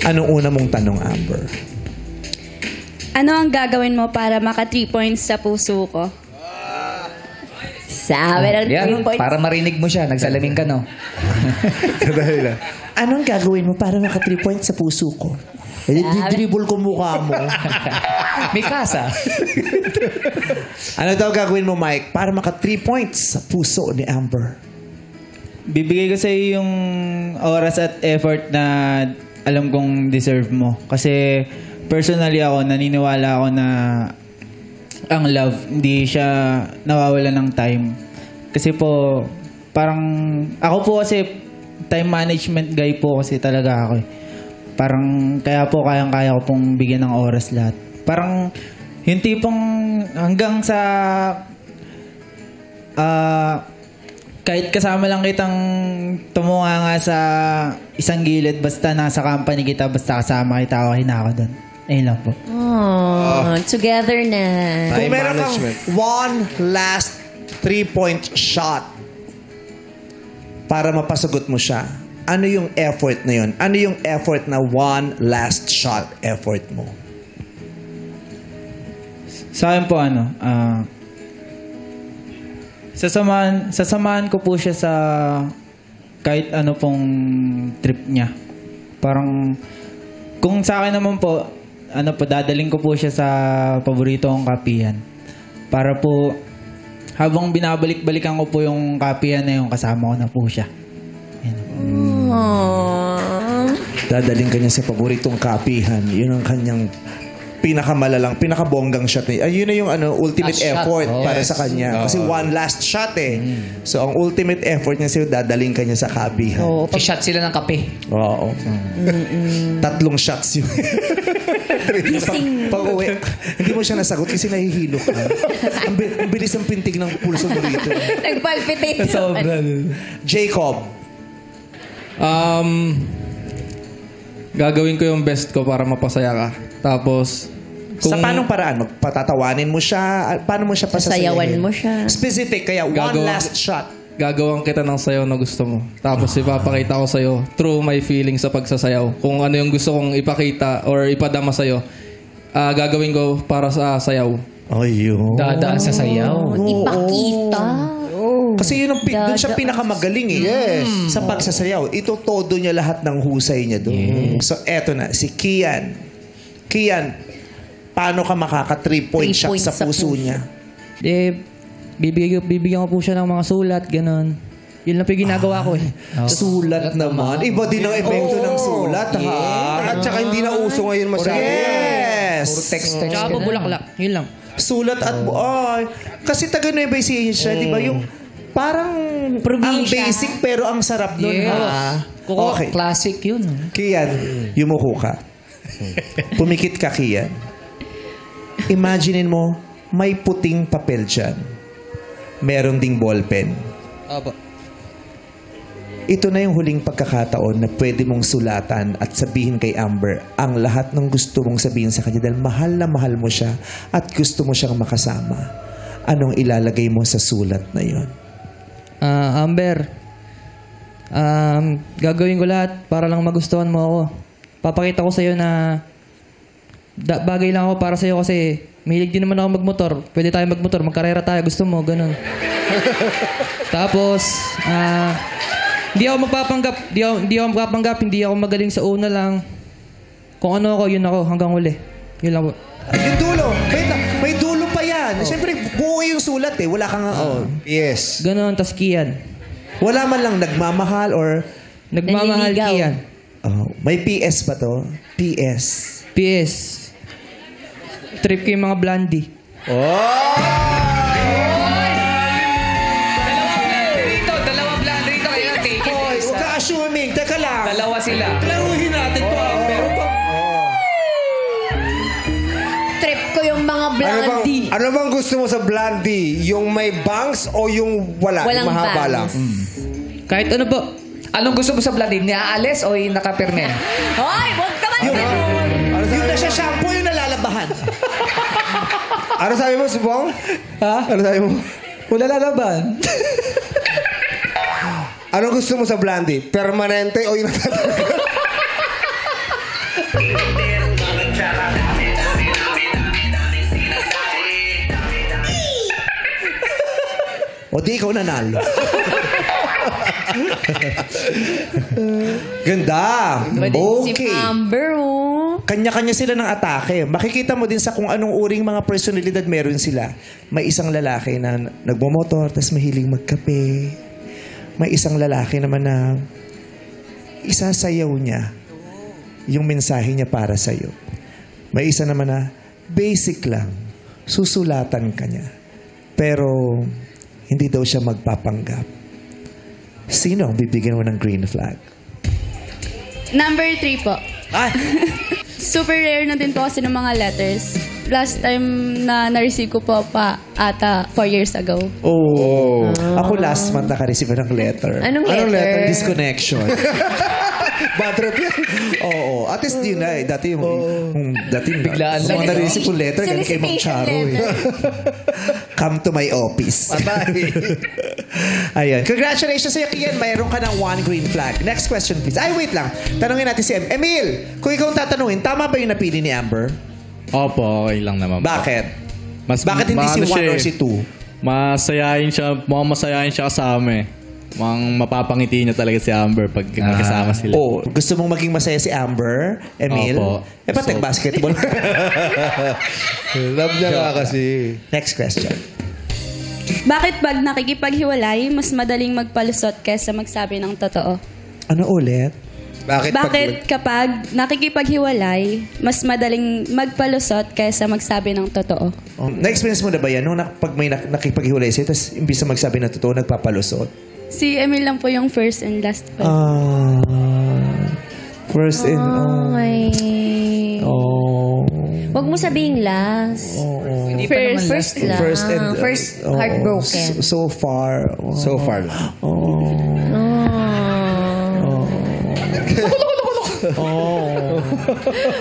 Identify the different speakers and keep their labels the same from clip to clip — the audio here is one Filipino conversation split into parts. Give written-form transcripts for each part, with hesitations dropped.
Speaker 1: Anong una mong tanong, Amber?
Speaker 2: Ano ang gagawin mo para maka 3 points sa puso ko? Sabi ng 3 points.
Speaker 3: Para marinig mo siya. Nagsalamin ka, no?
Speaker 1: Anong gagawin mo para maka 3 points sa puso ko? Dribble ko mukha mo.
Speaker 3: May kasa.
Speaker 1: Ano daw gagawin mo, Mike, para maka 3 points sa puso ni Amber?
Speaker 4: Bibigay ko sa iyo yung oras at effort na alam kong deserve mo. Kasi personally ako, naniniwala ako na ang love, hindi siya nawawala ng time. Kasi po, parang, ako po kasi, time management guy po kasi talaga ako eh. Parang, kaya po, kayang-kaya ko pong bigyan ng oras lahat. Parang, yung tipong hanggang sa, kahit kasama lang kitang tumunga nga sa isang gilid, basta nasa company kita, basta kasama kita, okay na ako doon. Ayun lang po.
Speaker 5: Oh, together na.
Speaker 1: Kung meron kang one last 3-point shot para mapasagot mo siya, ano yung effort na yun? Ano yung effort na one last shot effort mo?
Speaker 4: Sa akin po sasamahan ko po siya sa kahit ano pong trip niya. Parang kung sa akin naman po, dadaling ko po siya sa paborito kong kapihan. Para po, habang binabalik-balikan ko po yung kapihan na yung kasama ko na po siya.
Speaker 1: Dadaling kanya sa paboritong kapihan. Yun ang kanyang pinakamalalang, pinakabonggang shot. Yun na yung ultimate effort para sa kanya. Kasi one last shot eh. So, ang ultimate effort niya sa'yo, dadaling kanya sa kapihan.
Speaker 3: Shot sila ng kape.
Speaker 1: Oo. 3 shots yun. Pag-uwi, hindi mo siya nasagot kasi nahihilo ka. Ang bilis ng pintig ng pulso mo rito.
Speaker 5: Nagpalpitate.
Speaker 1: Jacob.
Speaker 6: Gagawin ko yung best ko para mapasaya ka. Tapos,
Speaker 1: sa paanong paraan? Patatawanin mo siya? Paano mo siya pasasayahin?
Speaker 5: Sayawan mo siya.
Speaker 1: Specific, kaya one last shot.
Speaker 6: Gagawin kita ng sayaw na gusto mo. Tapos ipapakita ko sa'yo through my feelings sa pagsasayaw. Kung ano yung gusto kong ipakita or ipadama sa'yo, gagawin ko para sa sayaw.
Speaker 1: Ayun.
Speaker 3: Dadaan sa sayaw.
Speaker 5: Ipakita.
Speaker 1: Kasi yun doon siya pinakamagaling eh. Yes. Sa pagsasayaw. Ito todo niya lahat ng husay niya doon. So eto na, si Kian. Kian, paano ka makaka 3-point shot sa puso niya?
Speaker 7: Bibigyan ko po siya ng mga sulat, gano'n. Yun lang po yung ginagawa ko eh.
Speaker 1: Sulat naman. Iba din ang epekto ng sulat, ha?
Speaker 8: At saka hindi na uso ngayon masyado.
Speaker 1: Yes!
Speaker 3: Puro text.
Speaker 7: Tsaka po bulaklak. Yun lang.
Speaker 1: Sulat at kasi taga Nueva Ecija siya, di ba? Yung parang ang basic pero ang sarap nun, ha?
Speaker 3: Okay. Classic yun.
Speaker 1: Kian, yumuko ka. Pumikit ka, Kian. Imaginein mo, may puting papel dyan. Meron ding ballpen.
Speaker 7: Opo.
Speaker 1: Ito na yung huling pagkakataon na pwede mong sulatan at sabihin kay Amber ang lahat ng gusto mong sabihin sa kanya dahil mahal na mahal mo siya at gusto mo siyang makasama. Anong ilalagay mo sa sulat na yon?
Speaker 7: Amber, gagawin ko lahat para lang magustuhan mo ako. Papakita ko sa'yo na bagay lang ako para sa'yo kasi mahilig din naman ako magmotor. Pwede tayo magmotor, magkarera tayo, gusto mo, ganun. Tapos, hindi ako magpapanggap, hindi ako magaling sa una lang. Kung ano ako, yun ako, hanggang huli. Yun lang po.
Speaker 1: Yung dulo, may dulo pa yan. Siyempre, buo yung sulat eh. Wala kang...
Speaker 8: Yes.
Speaker 7: Ganun, tas Kian.
Speaker 1: Wala man lang nagmamahal or...
Speaker 7: Nagmamahal Kian.
Speaker 1: May PS pa to? PS.
Speaker 7: PS. Trip ko yung mga blondie.
Speaker 3: Dalawa blonde rito. Kaya take it.
Speaker 1: Huwag ka assuming. Teka lang.
Speaker 3: Dalawa sila.
Speaker 1: Laruhin natin to. Pero
Speaker 5: Trip ko yung mga blondie.
Speaker 8: Ano bang gusto mo sa blondie? Yung may bangs o yung wala?
Speaker 5: Walang
Speaker 8: yung mahaba
Speaker 5: bangs.
Speaker 8: lang?
Speaker 7: Kahit ano po.
Speaker 3: Anong gusto mo sa blondie? Niaalis o yung nakapirme?
Speaker 5: Hoy, huwag naman
Speaker 1: yung nasa-shampoo yung nalalabahan.
Speaker 8: Ano sabi mo, Subong?
Speaker 7: Ha?
Speaker 8: Ano sabi mo?
Speaker 7: Wala lalaban.
Speaker 8: Ano gusto mo sa blondie? Permanente o yung natatanggal?
Speaker 1: O di ikaw nanalo. Ganda.
Speaker 5: Si
Speaker 1: Okay.
Speaker 5: Amber, oh.
Speaker 1: Kanya-kanya sila ng atake. Makikita mo din sa kung anong uring mga personalidad meron sila. May isang lalaki na nagbomotor, tapos mahilig magkape. May isang lalaki naman na isasayaw niya yung mensahe niya para sa'yo. May isa naman na basic lang. Susulatan ka niya. Pero hindi daw siya magpapanggap. Sino ang bibigyan mo ng green flag?
Speaker 2: Number 3 po.
Speaker 1: Ay!
Speaker 2: Super rare na din po kasi ng mga letters. Last time na na-receive ko po pa ata 4 years ago.
Speaker 1: Oh. Ako last month naka-receive ng letter.
Speaker 5: Anong letter?
Speaker 1: Disconnection.
Speaker 8: Bad trip yan.
Speaker 1: Oo. At least yun na eh. Dati yung
Speaker 3: Biglaan
Speaker 1: sa
Speaker 3: lang.
Speaker 1: mga na-receive ko letter, ganun kay Ma'am Charo eh. Come to my office. Ayan. Congratulations sa'yo, Kian. Mayroon ka ng 1 green flag. Next question, please. Ay, wait lang. Tanungin natin si Emil. Kung ikaw ang tatanungin, tama ba yung napili ni Amber?
Speaker 9: Opo, okay lang naman po.
Speaker 1: Bakit?
Speaker 9: Mas,
Speaker 1: Bakit hindi si 1 or si 2?
Speaker 9: Masayahin siya, mukhang masayahin siya kasama eh. Mukhang mapapangiti niya talaga si Amber pag magkasama sila.
Speaker 1: Oh, gusto mong maging masaya si Amber, Emil?
Speaker 9: Opo.
Speaker 1: Eh, pati basketball.
Speaker 8: Love niya nga kasi.
Speaker 1: Next question.
Speaker 2: Bakit pag nakikipaghiwalay, mas madaling magpalusot kaysa magsabi ng totoo?
Speaker 1: Ano ulit?
Speaker 2: Bakit kapag nakikipaghiwalay, mas madaling magpalusot kaysa magsabi ng totoo?
Speaker 1: Na-experience mo na ba yan? Nung pag may nakipaghiwalay sa'yo, tapos imbis na magsabi ng totoo, nagpapalusot?
Speaker 2: Si Emil lang po yung first and last po.
Speaker 1: First in...
Speaker 5: Huwag mo sabihing last.
Speaker 4: Hindi pa naman last.
Speaker 5: First heartbroken.
Speaker 1: So far.
Speaker 8: So far.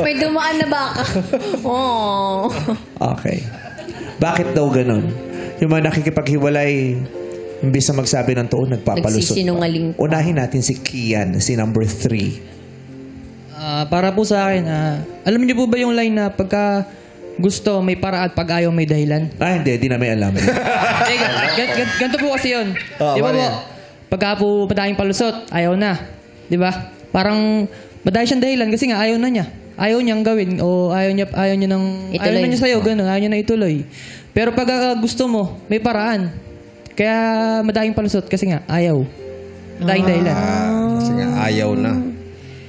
Speaker 5: May dumaan na baka. Oh.
Speaker 1: Okay. Bakit daw ganun? Yung mga nakikipaghiwalay, imbis na magsabi ng totoo, nagpapalusot.
Speaker 5: Nagsisinungaling pa.
Speaker 1: Unahin natin si Kian, si number 3.
Speaker 7: Para po sa akin, alam niyo po ba yung line na pagka gusto may paraan, pag ayaw may dahilan?
Speaker 1: Hindi. Di namin alam.
Speaker 7: Ganito po kasi yun. Di ba
Speaker 8: ano
Speaker 7: po?
Speaker 8: yan?
Speaker 7: Pagka po madaming palusot, ayaw na. Di ba? Parang madami siyang dahilan kasi nga ayaw na niya. Ayaw niyang gawin o ayaw niya
Speaker 5: Ituloy.
Speaker 7: na niya sa'yo, gano'n. Ayaw niya na ituloy. Pero pag gusto mo, may paraan. Kaya madaming palusot kasi nga ayaw. Madaming dahilan.
Speaker 8: Kasi nga ayaw na.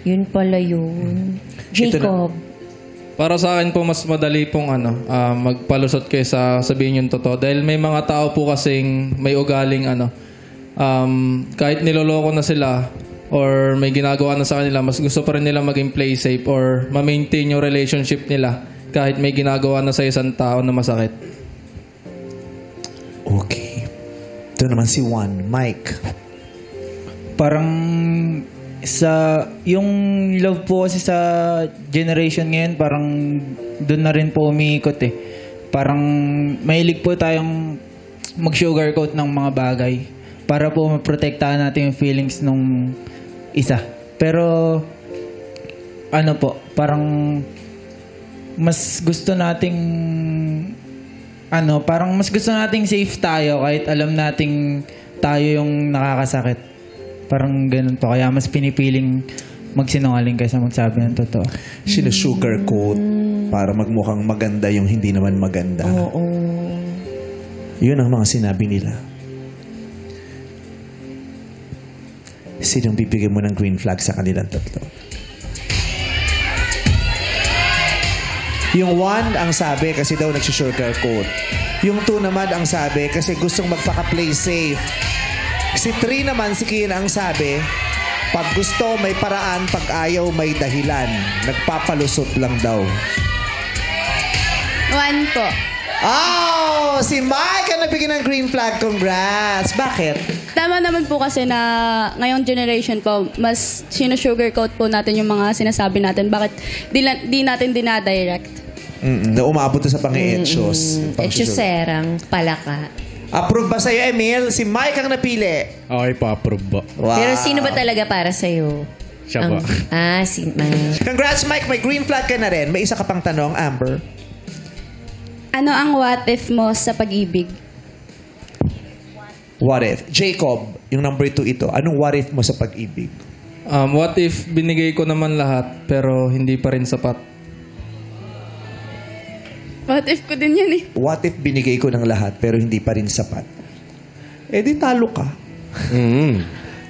Speaker 5: Yun pala yun. Jacob.
Speaker 6: Para sa akin po, mas madali pong magpalusot kaysa sabihin yung totoo. Dahil may mga tao po kasing may ugaling kahit niloloko na sila or may ginagawa na sa kanila, mas gusto pa rin nila maging play safe or ma-maintain yung relationship nila kahit may ginagawa na sa isang tao na masakit.
Speaker 1: Okay. Ito naman si Juan. Mike.
Speaker 4: Parang yung love po kasi sa generation ngayon, parang doon na rin po umiikot eh. Parang mahilig po tayong mag-sugarcoat ng mga bagay para po maprotektahan natin yung feelings nung isa. Pero parang mas gusto nating parang mas gusto nating safe tayo kahit alam nating tayo yung nakakasakit. Parang ganun po. Kaya mas pinipiling magsinungaling kaysa magsabi ng totoo.
Speaker 1: Sinusugarcoat para magmukhang maganda yung hindi naman maganda. Yun ang mga sinabi nila. Sinong bibigyan mo ng green flag sa kanilang tatlo? Yung 1 ang sabi kasi daw nagsusugarcoat. Yung 2 naman ang sabi kasi gustong magpaka-play safe. Si 3 naman, si Kian ang sabi, pag gusto may paraan, pag ayaw may dahilan. Nagpapalusot lang daw.
Speaker 2: 1 po.
Speaker 1: Oh! Si Mike ang nagbigay ng green flag. Congrats! Bakit?
Speaker 2: Tama naman po kasi na ngayong generation po, mas sinusugarcoat po natin yung mga sinasabi natin. Bakit di natin dinadirect?
Speaker 1: Na umabot na sa pang-i-etchos.
Speaker 5: Etchoserang palaka.
Speaker 1: Approve ba sa'yo, Emil? Si Mike ang napili.
Speaker 9: Okay pa, approve ba?
Speaker 1: Wow.
Speaker 5: Pero sino ba talaga para sa'yo?
Speaker 9: Siya po.
Speaker 5: Si Mike.
Speaker 1: Congrats, Mike. May green flag ka na rin. May isa ka pang tanong, Amber.
Speaker 2: Ano ang what if mo sa pag-ibig?
Speaker 1: What if? Jacob, yung number 2 ito. Anong what if mo sa pag-ibig?
Speaker 6: What if binigay ko naman lahat pero hindi pa rin sapat?
Speaker 2: What if ko din yan eh.
Speaker 1: What if binigay ko ng lahat pero hindi pa rin sapat? Eh di talo ka.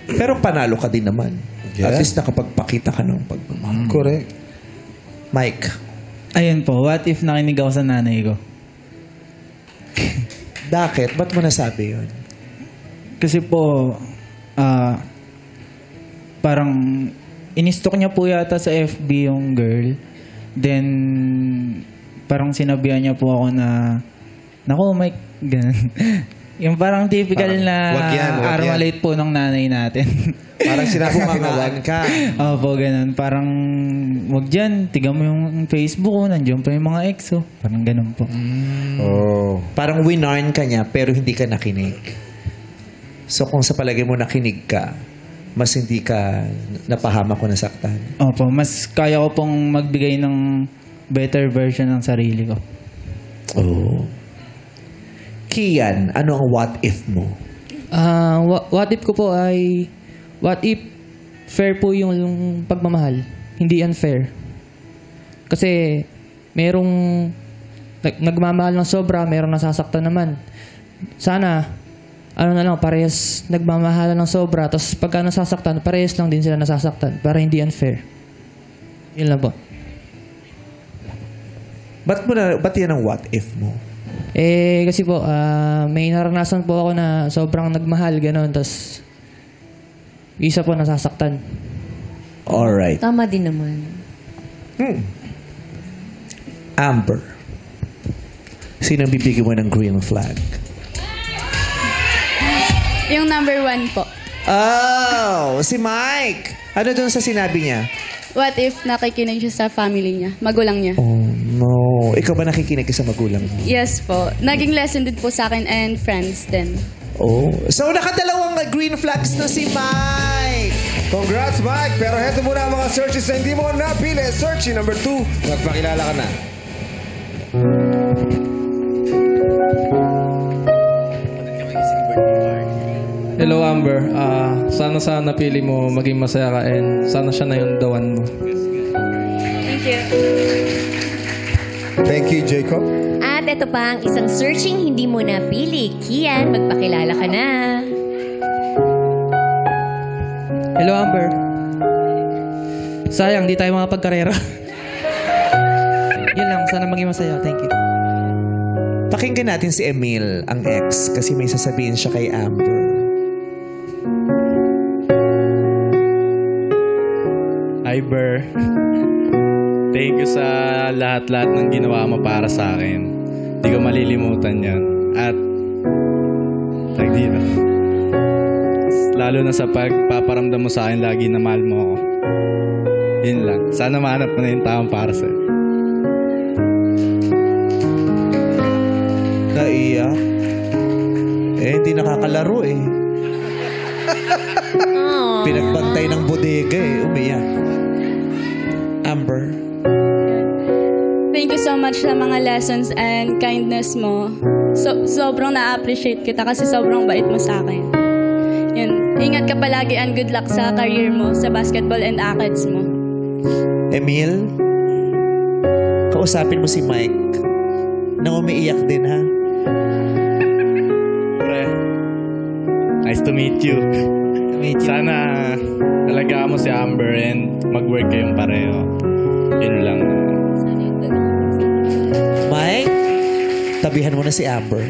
Speaker 1: Pero panalo ka din naman.
Speaker 8: Yeah.
Speaker 1: At least nakapagpakita ka ng pagmamahal.
Speaker 8: Correct.
Speaker 1: Mike.
Speaker 4: Ayun po, what if nakinig ako sa nanay ko?
Speaker 1: Bakit? Ba't mo nasabi yun?
Speaker 4: Kasi po, parang in-stalk niya po yata sa FB yung girl. Then, parang sinabihan niya po ako na, naku, Mike, ganun. Yung parang typical
Speaker 8: Parang,
Speaker 4: na
Speaker 8: wag yan.
Speaker 4: armalate po ng nanay natin.
Speaker 1: Parang sinabumangaan ka.
Speaker 4: Opo, ganun. Parang, wag dyan, tiga mo yung Facebook ko, nandiyan pa yung mga ex, oh. Parang ganun po.
Speaker 1: Parang winarn ka niya pero hindi ka nakinig. So kung sa palagay mo nakinig ka, mas hindi ka napahamak o nasaktan.
Speaker 4: Opo, mas kaya ko pong magbigay ng better version ng sarili ko.
Speaker 1: Oh. Kian, ano ang what if mo?
Speaker 7: What if ko po ay, what if fair po yung pagmamahal, hindi unfair. Kasi merong nagmamahal ng sobra, merong nasasaktan naman. Sana, ano na lang, parehas nagmamahalan ng sobra, tapos pagka nasasaktan, parehas lang din sila nasasaktan para hindi unfair. Yun lang po.
Speaker 1: Ba't yan ang what if mo?
Speaker 7: Kasi po, may naranasan po ako na sobrang nagmahal, gano'n, tapos isa po nasasaktan.
Speaker 1: Alright.
Speaker 5: Tama din naman.
Speaker 1: Amber. Sino ang bibigyan mo ng green flag?
Speaker 2: Yung number 1 po.
Speaker 1: Oh, si Mike. Ano dun sa sinabi niya?
Speaker 2: What if nakikinig siya sa family niya, magulang niya?
Speaker 1: Oh, no. Ikaw ba nakikinig ka sa magulang mo?
Speaker 2: Yes po. Naging lesson din po sa akin and friends din.
Speaker 1: Oh. So, nakadalawang green flags na si Mike.
Speaker 8: Congrats, Mike! Pero heto muna ang mga searches na hindi mo napili. Searching number 2. Magpakilala ka na.
Speaker 6: Hello Amber, sana napili mo maging masaya ka and sana siya na yung the one mo.
Speaker 2: Thank you.
Speaker 8: Thank you, Jacob.
Speaker 5: At ito pa ang isang searching hindi mo napili. Kian, magpakilala ka na.
Speaker 7: Hello, Amber. Sayang, di tayo mga pagkarera. Yun lang, sana maging masaya. Thank you.
Speaker 1: Pakinggan natin si Emil, ang ex, kasi may sasabihin siya kay Amber.
Speaker 9: Hi, Ber. Thank you sa lahat-lahat ng ginawa mo para sa akin. Hindi ko malilimutan yan. At, dito. Lalo na sa pagpaparamdam mo sa akin lagi na mahal mo ako. Yun lang. Sana mahanap mo na yung taong para sa'yo.
Speaker 1: Naiyak. Hindi nakakalaro eh. Pinagbantay ng bodega eh. Umiyak. Amber.
Speaker 2: Thank you so much sa mga lessons and kindness mo. Sobrang na-appreciate kita kasi sobrang bait mo sa akin. Yun. Ingat ka palagi and good luck sa career mo, sa basketball and acads mo.
Speaker 1: Emil, kausapin mo si Mike na umiiyak din ha.
Speaker 9: Pre, nice to meet you. Sana talaga mo si Amber and mag-work kayong pareho. Yun lang.
Speaker 1: Mike, tabihan mo na si Amber.